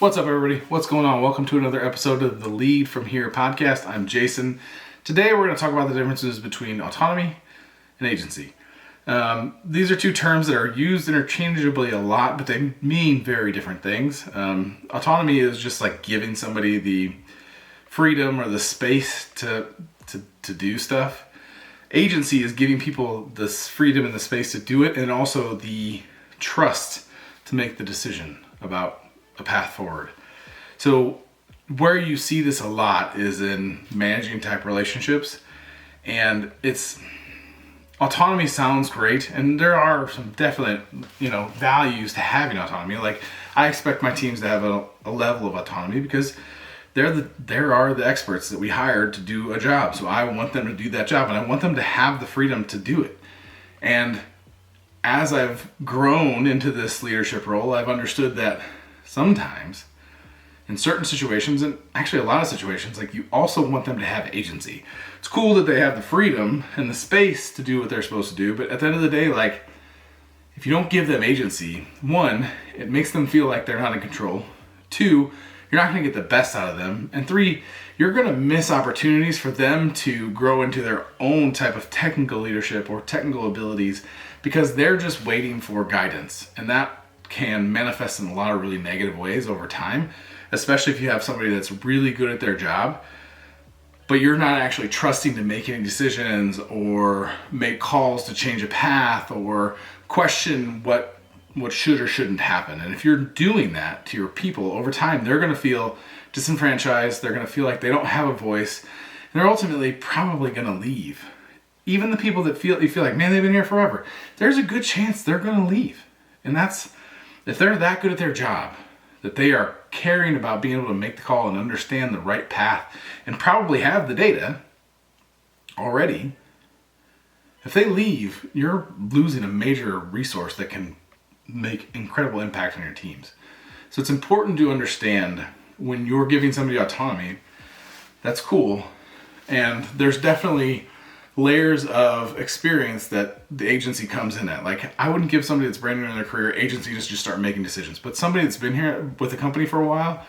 What's up, everybody? What's going on? Welcome to another episode of the Lead From Here podcast. I'm Jason. Today we're going to talk about the differences between autonomy and agency. These are two terms that are used interchangeably a lot, but they mean very different things. Autonomy is just like giving somebody the freedom or the space to do stuff. Agency is giving people this freedom and the space to do it, and also the trust to make the decision about a path forward. So where you see this a lot is in managing type relationships, and autonomy sounds great, and there are some definite values to having autonomy. Like, I expect my teams to have a level of autonomy because there are the experts that we hired to do a job. So I want them to do that job, and I want them to have the freedom to do it. And as I've grown into this leadership role, I've understood that sometimes in certain situations, and actually a lot of situations, like, you also want them to have agency. It's cool that they have the freedom and the space to do what they're supposed to do, but at the end of the day, like, if you don't give them agency, one, it makes them feel like they're not in control. Two, you're not going to get the best out of them. And three, you're going to miss opportunities for them to grow into their own type of technical leadership or technical abilities because they're just waiting for guidance. And that can manifest in a lot of really negative ways over time, especially if you have somebody that's really good at their job, but you're not actually trusting to make any decisions or make calls to change a path or question what should or shouldn't happen. And if you're doing that to your people over time, they're going to feel disenfranchised. They're going to feel like they don't have a voice, and they're ultimately probably going to leave. Even the people that you feel like, man, they've been here forever, there's a good chance they're going to leave. And that's, if they're that good at their job, that they are caring about being able to make the call and understand the right path and probably have the data already, if they leave, you're losing a major resource that can make incredible impact on your teams. So it's important to understand when you're giving somebody autonomy, that's cool. And there's definitely layers of experience that the agency comes in at. Like, I wouldn't give somebody that's brand new in their career agency to just start making decisions. But somebody that's been here with the company for a while,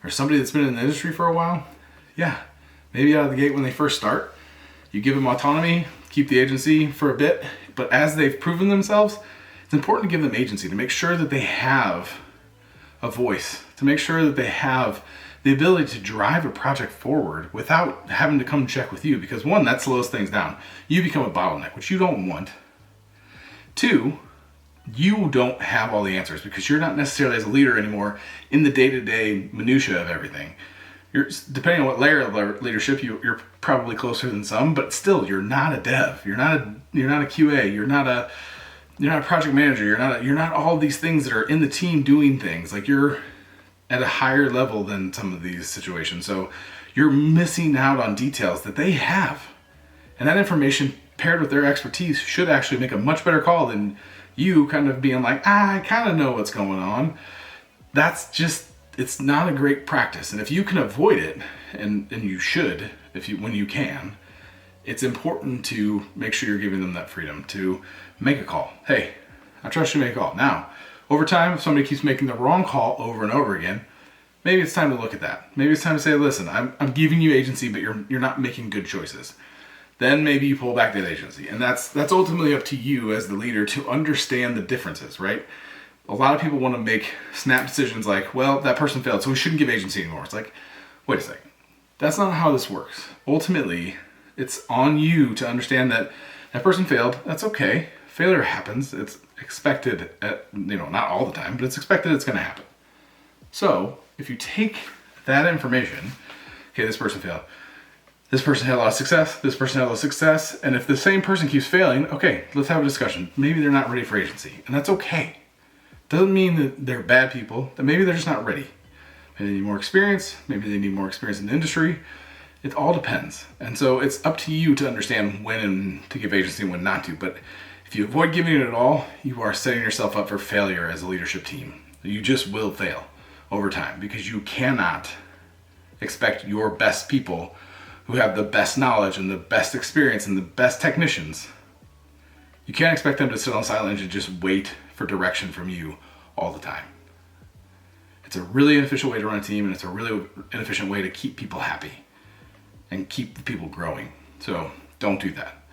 or somebody that's been in the industry for a while, yeah, maybe out of the gate when they first start, you give them autonomy, keep the agency for a bit. But as they've proven themselves, it's important to give them agency, to make sure that they have a voice, to make sure that they have the ability to drive a project forward without having to come check with you, because one, that slows things down. You become a bottleneck, which you don't want. Two, you don't have all the answers because you're not necessarily, as a leader anymore, in the day-to-day minutia of everything. Depending on what layer of leadership, you're probably closer than some, but still, you're not a dev. You're not a QA. You're not a project manager. You're not all these things that are in the team doing things. Like, you're at a higher level than some of these situations. So you're missing out on details that they have. And that information paired with their expertise should actually make a much better call than you kind of being like, I kind of know what's going on. That's just, it's not a great practice. And if you can avoid it, and you should, when you can, it's important to make sure you're giving them that freedom to make a call. Hey, I trust you to make a call. Now, over time, if somebody keeps making the wrong call over and over again, maybe it's time to look at that. Maybe it's time to say, listen, I'm giving you agency, but you're not making good choices. Then maybe you pull back that agency. And that's ultimately up to you as the leader to understand the differences, right? A lot of people want to make snap decisions like, well, that person failed, so we shouldn't give agency anymore. It's like, wait a second. That's not how this works. Ultimately, it's on you to understand that that person failed. That's okay. Failure happens. It's expected not all the time, but it's expected it's going to happen. So if you take that information, okay, this person failed. This person had a lot of success. This person had a lot of success. And if the same person keeps failing, okay, let's have a discussion. Maybe they're not ready for agency, and that's okay. Doesn't mean that they're bad people. That maybe they're just not ready. Maybe they need more experience. Maybe they need more experience in the industry. It all depends. And so it's up to you to understand when to give agency and when not to. But if you avoid giving it at all, you are setting yourself up for failure as a leadership team. You just will fail over time because you cannot expect your best people who have the best knowledge and the best experience and the best technicians. You can't expect them to sit on silent and just wait for direction from you all the time. It's a really inefficient way to run a team, and it's a really inefficient way to keep people happy and keep the people growing. So don't do that.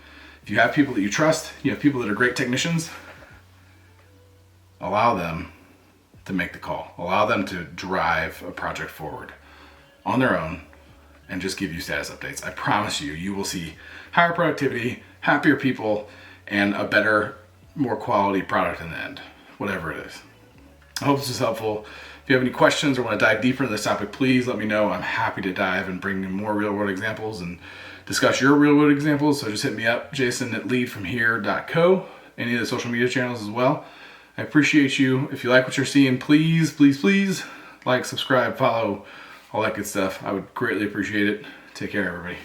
If you have people that you trust, you have people that are great technicians, allow them to make the call. Allow them to drive a project forward on their own and just give you status updates. I promise you, you will see higher productivity, happier people, and a better, more quality product in the end, whatever it is. I hope this is helpful. If you have any questions or want to dive deeper into this topic, please let me know. I'm happy to dive and bring in more real world examples and discuss your real world examples. So just hit me up, jason@leadfromhere.co, any of the social media channels as well. I appreciate you. If you like what you're seeing, please, please, please like, subscribe, follow, all that good stuff. I would greatly appreciate it. Take care, everybody.